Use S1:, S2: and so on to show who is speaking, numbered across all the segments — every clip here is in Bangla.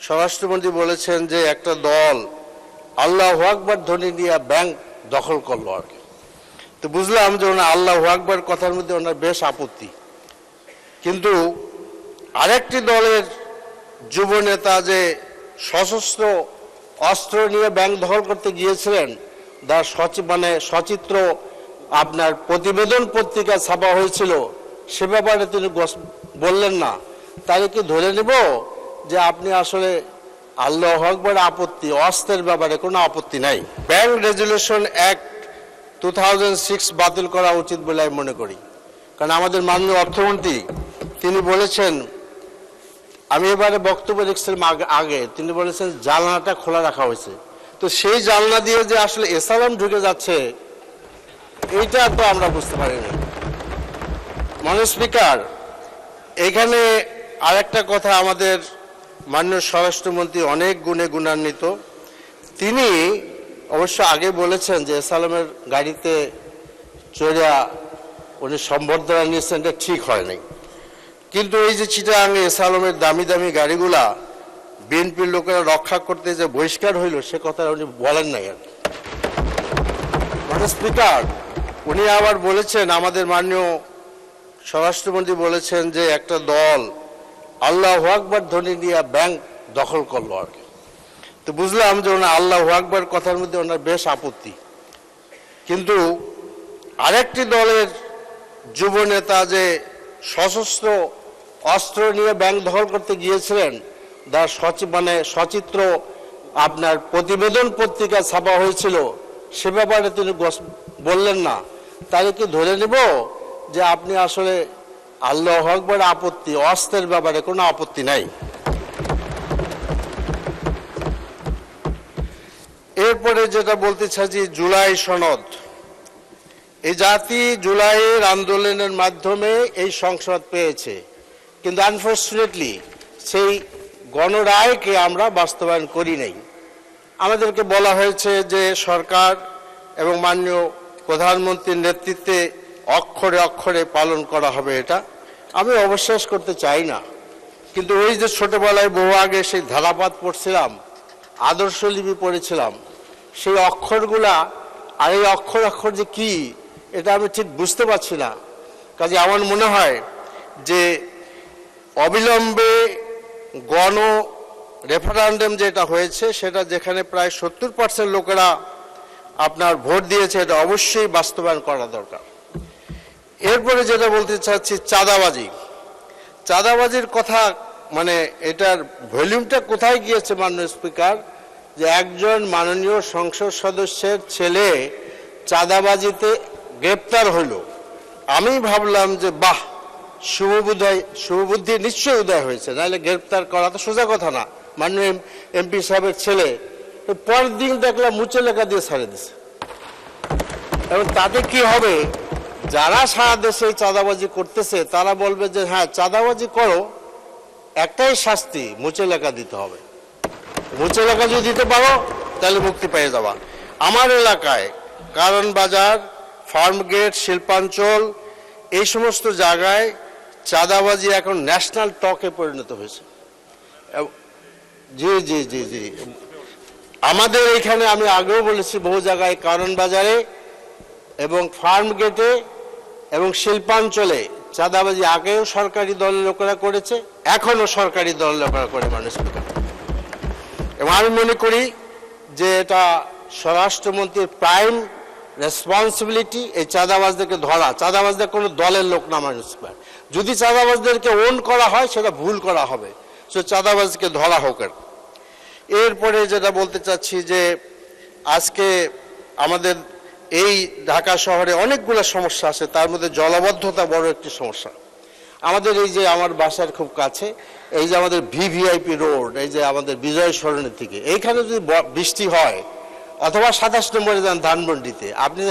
S1: স্বরাষ্ট্রমন্ত্রী বলেছেন যে একটা দল আল্লাহু আকবার ধ্বনি নিয়ে ব্যাংক দখল করলো আর কি। তো বুঝলাম যে ওনার আল্লাহু আকবার কথার মধ্যে ওনার বেশ আপত্তি, কিন্তু আরেকটি দলের যুব নেতা যে সশস্ত্র অস্ত্র নিয়ে ব্যাংক দখল করতে গিয়েছিলেন, তার সচিত্র আপনার প্রতিবেদন পত্রিকা ছাপা হয়েছিল, সে ব্যাপারে তিনি বললেন না। তাহলে কি ধরে নেব যে আপনি আসলে আল্লাহু আকবার আপত্তি, অস্ত্রের ব্যাপারে কোনো আপত্তি নাই? ব্যাংক রেজুলেশন অ্যাক্ট 2006 বাতিল করা উচিত বলে আমি মনে করি। কারণ আমাদের মাননীয় অর্থমন্ত্রী তিনি বলেছেন, আমি এবারে বক্তব্য রেখেছিলাম আগে, তিনি বলেছেন জানলাটা খোলা রাখা হয়েছে। তো সেই জানলা দিয়ে যে আসলে এসালাম ঢুকে যাচ্ছে, এইটা তো আমরা বুঝতে পারিনি। মাননীয় স্পিকার, এখানে আরেকটা কথা, আমাদের মাননীয় স্বরাষ্ট্রমন্ত্রী অনেক গুণে গুণান্বিত। তিনি অবশ্য আগে বলেছেন যে এসালামের গাড়িতে চড়ে উনি সম্বর্ধনা নিয়েছেন, এটা ঠিক হয় নাই। কিন্তু এই যে চিটাগাঙে এসালামের দামি দামি গাড়িগুলা বিএনপির লোকেরা রক্ষা করতে যে বহিষ্কার হইল, সে কথা উনি বলেন নাই আর। মাননীয় স্পিকার, উনি আবার বলেছেন, আমাদের মাননীয় স্বরাষ্ট্রমন্ত্রী বলেছেন যে একটা দল আল্লাহু আকবার ধ্বনি নিয়ে ব্যাংক দখল করলো আর কি। তো বুঝলাম যে ওনার আল্লাহু আকবার কথার মধ্যে ওনার বেশ আপত্তি, কিন্তু আরেকটি দলের যুব নেতা যে সশস্ত্র অস্ত্র নিয়ে ব্যাংক দখল করতে গিয়েছিলেন, তার সচিত্র আপনার প্রতিবেদন পত্রিকা ছাপা হয়েছিল, সে ব্যাপারে তিনি বললেন না। তাহলে কি ধরে নেব যে আপনি আসলে আল্লাহু আকবার আপত্তি, অস্ত্রের ব্যাপারে কোনো আপত্তি নাই? এরপরে যেটা বলতে চাইছি, জুলাই সনদ। এই জাতি জুলাইয়ের আন্দোলনের মাধ্যমে এই সংসদ পেয়েছে, কিন্তু আনফর্চুনেটলি সেই গণরায়কে আমরা বাস্তবায়ন করি নাই। আমাদেরকে বলা হয়েছে যে সরকার এবং মাননীয় প্রধানমন্ত্রীর নেতৃত্বে অক্ষরে অক্ষরে পালন করা হবে। এটা আমি অবিশ্বাস করতে চাই না, কিন্তু ওই যে ছোটবেলায় বহু আগে সেই ধারাপাত পড়ছিলাম, আদর্শলিপি পড়েছিলাম, সেই অক্ষরগুলা আর এই অক্ষর অক্ষর যে কি, এটা আমি ঠিক বুঝতে পারছি না। কাজে আমার মনে হয় যে অবিলম্বে গণ রেফারেন্ডাম যেটা হয়েছে, সেটা যেখানে প্রায় 70% লোকেরা আপনার ভোট দিয়েছে, এটা অবশ্যই বাস্তবায়ন করা দরকার। এরপরে যেটা বলতে চাচ্ছি, চাঁদাবাজি। চাঁদাবাজির কথা, মানে এটার ভলিউমটা কোথায় গিয়েছে মাননীয় স্পিকার, যে একজন মাননীয় সংসদ সদস্যের ছেলে চাঁদাবাজিতে গ্রেপ্তার হইল। আমি ভাবলাম যে বাহ, শুভবুদ্ধি নিশ্চয়ই উদয় হয়েছে, নাহলে গ্রেপ্তার করা তো সোজা কথা না। মাননীয় এমপি সাহেবের ছেলে, পরের দিন দেখলাম মুচে লেখা দিয়ে ছাড়ে দিছে। এবং তাতে কি হবে, যারা সারা দেশে চাঁদাবাজি করতেছে তারা বলবে যে হ্যাঁ চাঁদাবাজি করো, একটাই শাস্তি, মুচে লেখা দিতে হবে। মুচে লেখা যদি দিতে পারো তাহলে মুক্তি পেয়ে যাবা। আমার এলাকায় কারণ বাজার, ফার্মগেট, শিল্পাঞ্চল, এই সমস্ত জায়গায় চাঁদাবাজি এখন ন্যাশনাল টকে পরিণত হয়েছে। জি জি জি জি আমাদের এখানে আমি আগেও বলেছি, বহু জায়গায় কারণ বাজারে এবং ফার্মগেটে এবং শিল্পাঞ্চলে চাঁদাবাজি আগেও সরকারি দলের লোকেরা করেছে, এখনো সরকারি দলের লোকেরা করে মানুষ। এবং আমি মনে করি যে এটা স্বরাষ্ট্রমন্ত্রীর প্রাইম রেসপন্সিবিলিটি এই চাঁদাবাজদেরকে ধরা। চাঁদাবাজদের কোনো দলের লোক না মানুষ। যদি চাঁদাবাজদেরকে ওন করা হয় সেটা ভুল করা হবে, সো চাঁদাবাজকে ধরা হোক। এরপরে যেটা বলতে চাচ্ছি যে আজকে আমাদের এই ঢাকা শহরে অনেকগুলো সমস্যা আছে, তার মধ্যে জলাবদ্ধতা বড় একটি সমস্যা। আমাদের এই যে আমার বাসার খুব কাছে এই যে আমাদের ভিভিআইপি রোড, এই যে আমাদের বিজয় সরণির থেকে, এইখানে যদি বৃষ্টি হয় অথবা 27 নম্বরে যান ধানমন্ডিতে, আপনি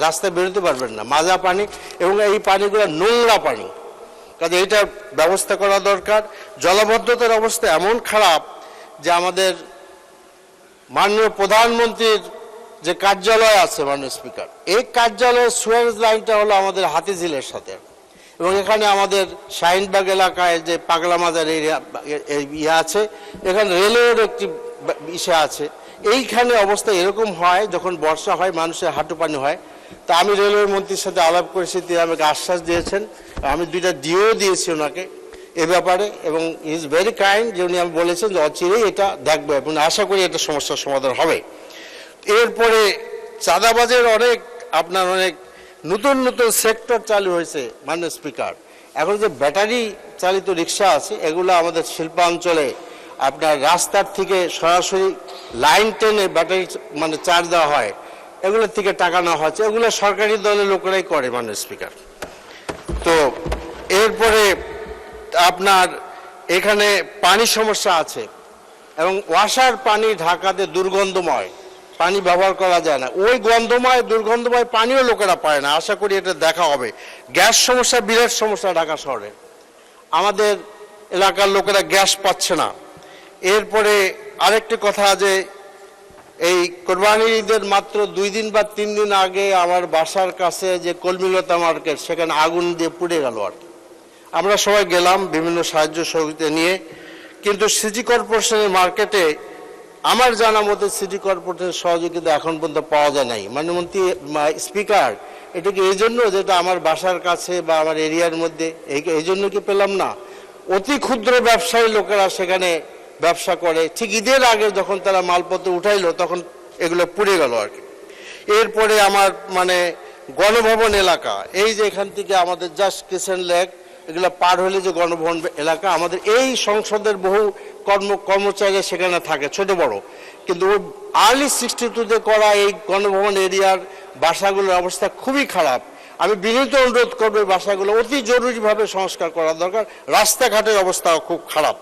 S1: রাস্তায় বেরোতে পারবেন না, মাজা পানি, এবং এই পানিগুলো নোংরা পানি। কাজে এইটার ব্যবস্থা করা দরকার। জলাবদ্ধতার অবস্থা এমন খারাপ যে আমাদের মাননীয় প্রধানমন্ত্রীর যে কার্যালয় আছে মাননীয় স্পিকার, এই কার্যালয়ের সুয়েজ লাইনটা হলো আমাদের হাতিঝিলের সাথে, এবং এখানে আমাদের শাহিনবাগ এলাকায় যে পাগলা মাজার এরিয়া ইয়ে আছে, এখানে রেলের একটি ইসে আছে। এইখানে অবস্থা এরকম হয়, যখন বর্ষা হয় মানুষের হাঁটু পানি হয়। তা আমি রেলওয়ে মন্ত্রীর সাথে আলাপ করেছি, তিনি আমাকে আশ্বাস দিয়েছেন, আমি 2টা ডিও দিয়েছি ওনাকে এ ব্যাপারে, এবং ইজ ভেরি কাইন্ড, যে উনি আমি বলেছেন যে অচিরেই এটা দেখবো এবং আশা করি এটা সমস্যার সমাধান হবে। এরপরে চাঁদাবাজের অনেক নতুন নতুন সেক্টর চালু হয়েছে মাননীয় স্পিকার। এখন যে ব্যাটারি চালিত রিক্সা আছে, এগুলো আমাদের শিল্পাঞ্চলে আপনার রাস্তার থেকে সরাসরি লাইন টেনে ব্যাটারি চার্জ দেওয়া হয়, এগুলোর থেকে টাকা নেওয়া হচ্ছে, এগুলো সরকারি দলের লোকেরাই করে মাননীয় স্পিকার। তো এরপরে আপনার এখানে পানি সমস্যা আছে এবং ওয়াসার পানি ঢাকাতে দুর্গন্ধময়, পানি ব্যবহার করা যায় না। ওই দুর্গন্ধময় পানিও লোকেরা পায় না। আশা করি এটা দেখা হবে। গ্যাস সমস্যা বিরাট সমস্যা ঢাকা শহরে, আমাদের এলাকার লোকেরা গ্যাস পাচ্ছে না। এরপরে আরেকটি কথা, যে এই কোরবানির ঈদের মাত্র 2 দিন বা 3 দিন আগে আমার বাসার কাছে যে কলমিলতা মার্কেট, সেখানে আগুন দিয়ে পুড়ে গেল আর কি। আমরা সবাই গেলাম বিভিন্ন সাহায্য সহযোগিতা নিয়ে, কিন্তু সিটি কর্পোরেশনের মার্কেটে আমার জানা মতে সিটি কর্পোরেশনের সহযোগিতা এখন পর্যন্ত পাওয়া যায় নাই। মাননীয় স্পিকার, এটা কি এই জন্য যেটা আমার বাসার কাছে বা আমার এরিয়ার মধ্যে, এই জন্য কি পেলাম না? অতি ক্ষুদ্র ব্যবসায়ী লোকেরা সেখানে ব্যবসা করে, ঠিক ঈদের আগে যখন তারা মালপত্র উঠাইলো তখন এগুলো পুড়ে গেল আর কি। এরপরে আমার গণভবন এলাকা, এই যে এখান থেকে আমাদের জাস্ট কিচেন লেক এগুলো পার হলে যে গণভবন এলাকা, আমাদের এই সংসদের বহু কর্মচারী সেখানে থাকে, ছোট বড়, কিন্তু ওই আর্লি 62-তে করা এই গণভবন এরিয়ার বাসাগুলোর অবস্থা খুবই খারাপ। আমি বিনীত অনুরোধ করবো বাসাগুলো অতি জরুরিভাবে সংস্কার করা দরকার। রাস্তাঘাটের অবস্থা খুব খারাপ।